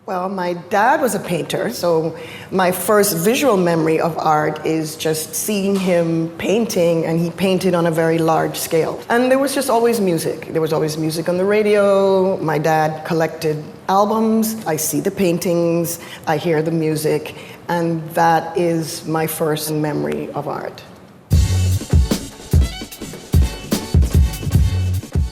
Well, my dad was a painter, so my first visual memory of art is just seeing him painting, and he painted on a very large scale. And there was just always music. There was always music on the radio. My dad collected albums. I see the paintings, I hear the music, and that is my first memory of art.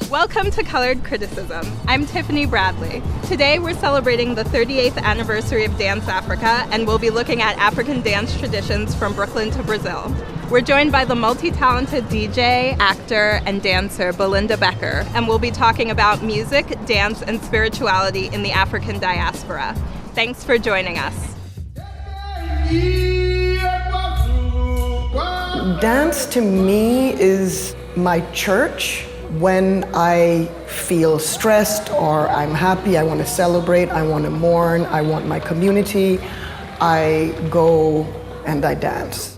Welcome to Colored Criticism. I'm Tiffany Bradley. Today we're celebrating the 38th anniversary of DanceAfrica, and we'll be looking at African dance traditions from Brooklyn to Brazil. We're joined by the multi-talented DJ, actor, and dancer Belinda Becker, and we'll be talking about music, dance, and spirituality in the African diaspora. Thanks for joining us. Dance to me is my church. When I feel stressed or I'm happy, I want to celebrate, I want to mourn, I want my community, I go and I dance.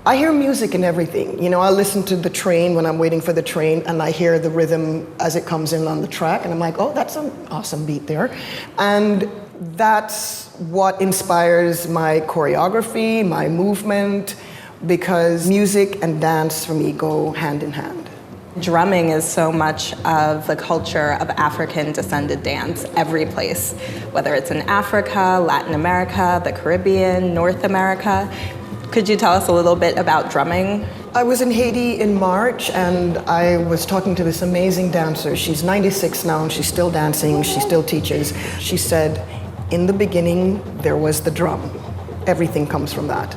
I hear music in everything. You know, I listen to the train when I'm waiting for the train, and I hear the rhythm as it comes in on the track, and I'm like, oh, that's an awesome beat there. And that's what inspires my choreography, my movement, because music and dance for me go hand in hand. Drumming is so much of the culture of African-descended dance every place, whether it's in Africa, Latin America, the Caribbean, North America. Could you tell us a little bit about drumming? I was in Haiti in March, and I was talking to this amazing dancer. She's 96 now, and she's still dancing, she still teaches. She said, in the beginning, there was the drum. Everything comes from that.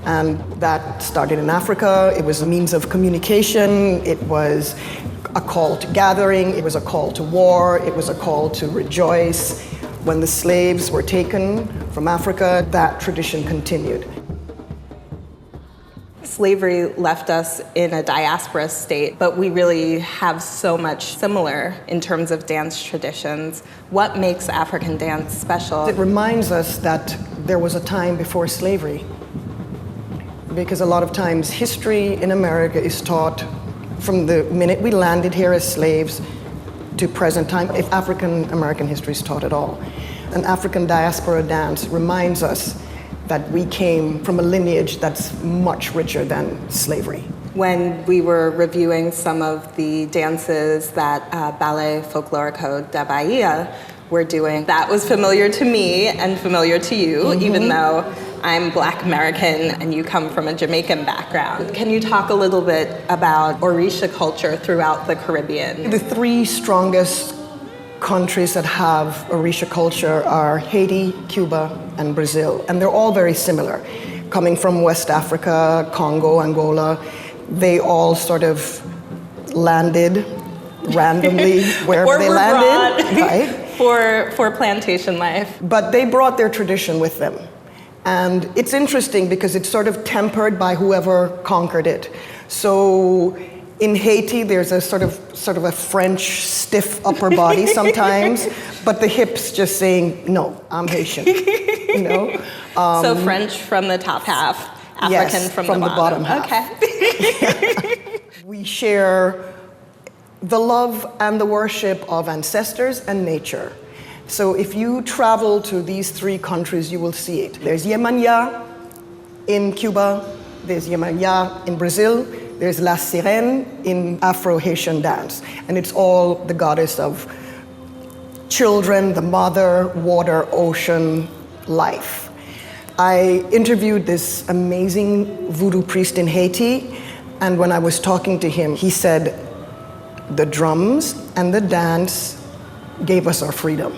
And that started in Africa. It was a means of communication. It was a call to gathering. It was a call to war. It was a call to rejoice. When the slaves were taken from Africa, that tradition continued. Slavery left us in a diaspora state, but we really have so much similar in terms of dance traditions. What makes African dance special? It reminds us that there was a time before slavery. Because a lot of times history in America is taught from the minute we landed here as slaves to present time, if African American history is taught at all. An African diaspora dance reminds us that we came from a lineage that's much richer than slavery. When we were reviewing some of the dances that Balé Folclórico da Bahia were doing, that was familiar to me and familiar to you, even though I'm Black American and you come from a Jamaican background. Can you talk a little bit about Orisha culture throughout the Caribbean? The three strongest countries that have Orisha culture are Haiti, Cuba, and Brazil. And they're all very similar. Coming from West Africa, Congo, Angola, they all sort of landed randomly wherever they landed. Right? For plantation life. But they brought their tradition with them. And it's interesting because it's sort of tempered by whoever conquered it. So in Haiti, there's a sort of a French stiff upper body sometimes, but the hips just saying, no, I'm Haitian, you know? So French from the top half, African yes, from the bottom half. Okay. We share the love and the worship of ancestors and nature. So if you travel to these three countries, you will see it. There's Yemanja in Cuba, there's Yemanja in Brazil, there's La Sirène in Afro-Haitian dance. And it's all the goddess of children, the mother, water, ocean, life. I interviewed this amazing voodoo priest in Haiti, and when I was talking to him, he said, the drums and the dance gave us our freedom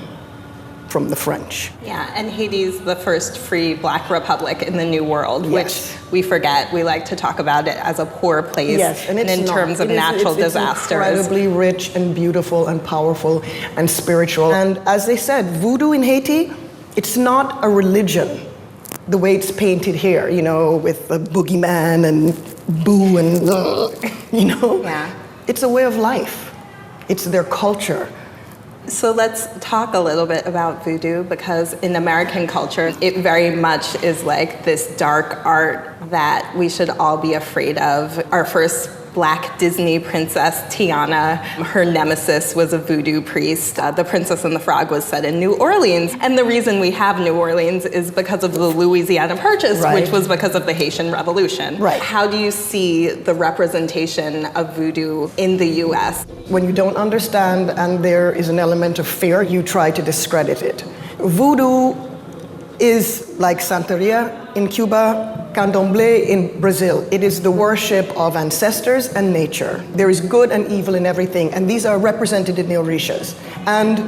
from the French. Yeah, and Haiti's the first free Black republic in the New World, yes. Which we forget. We like to talk about it as a poor place, yes, and in terms of natural disasters. It's incredibly rich and beautiful and powerful and spiritual. And as they said, voodoo in Haiti, it's not a religion the way it's painted here, you know, with the boogeyman and boo and, you know? Yeah. It's a way of life. It's their culture. So let's talk a little bit about voodoo, because in American culture, it very much is like this dark art that we should all be afraid of. Our first Black Disney princess, Tiana. Her nemesis was a voodoo priest. The Princess and the Frog was set in New Orleans. And the reason we have New Orleans is because of the Louisiana Purchase, Right. which was because of the Haitian Revolution. Right. How do you see the representation of voodoo in the U.S.? When you don't understand and there is an element of fear, you try to discredit it. Voodoo is like Santeria in Cuba, Candomblé in Brazil. It is the worship of ancestors and nature. There is good and evil in everything, and these are represented in the orishas. And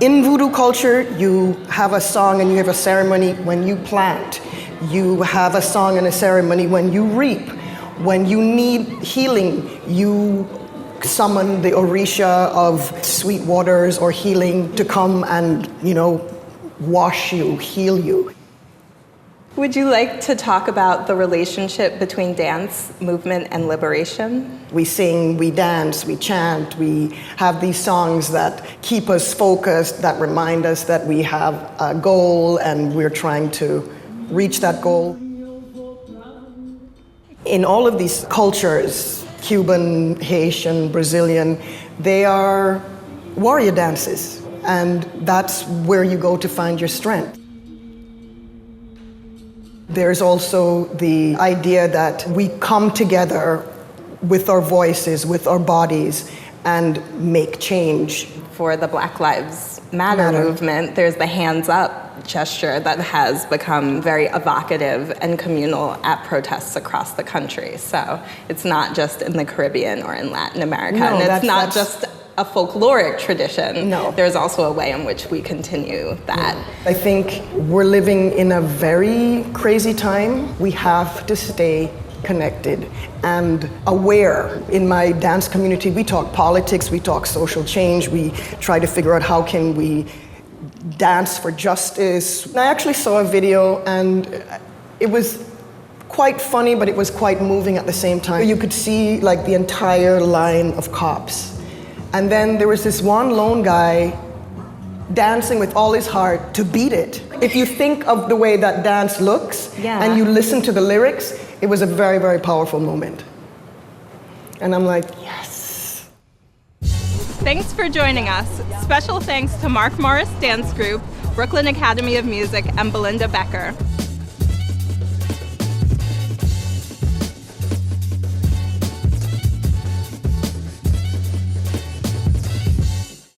in voodoo culture, you have a song and you have a ceremony when you plant. You have a song and a ceremony when you reap. When you need healing, you summon the orisha of sweet waters or healing to come and, wash you, heal you. Would you like to talk about the relationship between dance, movement, and liberation? We sing, we dance, we chant, we have these songs that keep us focused, that remind us that we have a goal and we're trying to reach that goal. In all of these cultures, Cuban, Haitian, Brazilian, they are warrior dances. And that's where you go to find your strength. There's also the idea that we come together with our voices, with our bodies, and make change. For the Black Lives Matter movement, there's the hands up gesture that has become very evocative and communal at protests across the country. So it's not just in the Caribbean or in Latin America, No, and it's not just a folkloric tradition. No. There's also a way in which we continue that. I think we're living in a very crazy time. We have to stay connected and aware. In my dance community, we talk politics, we talk social change, we try to figure out how can we dance for justice. And I actually saw a video and it was quite funny, but it was quite moving at the same time. You could see like the entire line of cops. And then there was this one lone guy dancing with all his heart to beat it. If you think of the way that dance looks and you listen to the lyrics, it was a very, very powerful moment. And I'm like, yes. Thanks for joining us. Special thanks to Mark Morris Dance Group, Brooklyn Academy of Music, and Belinda Becker.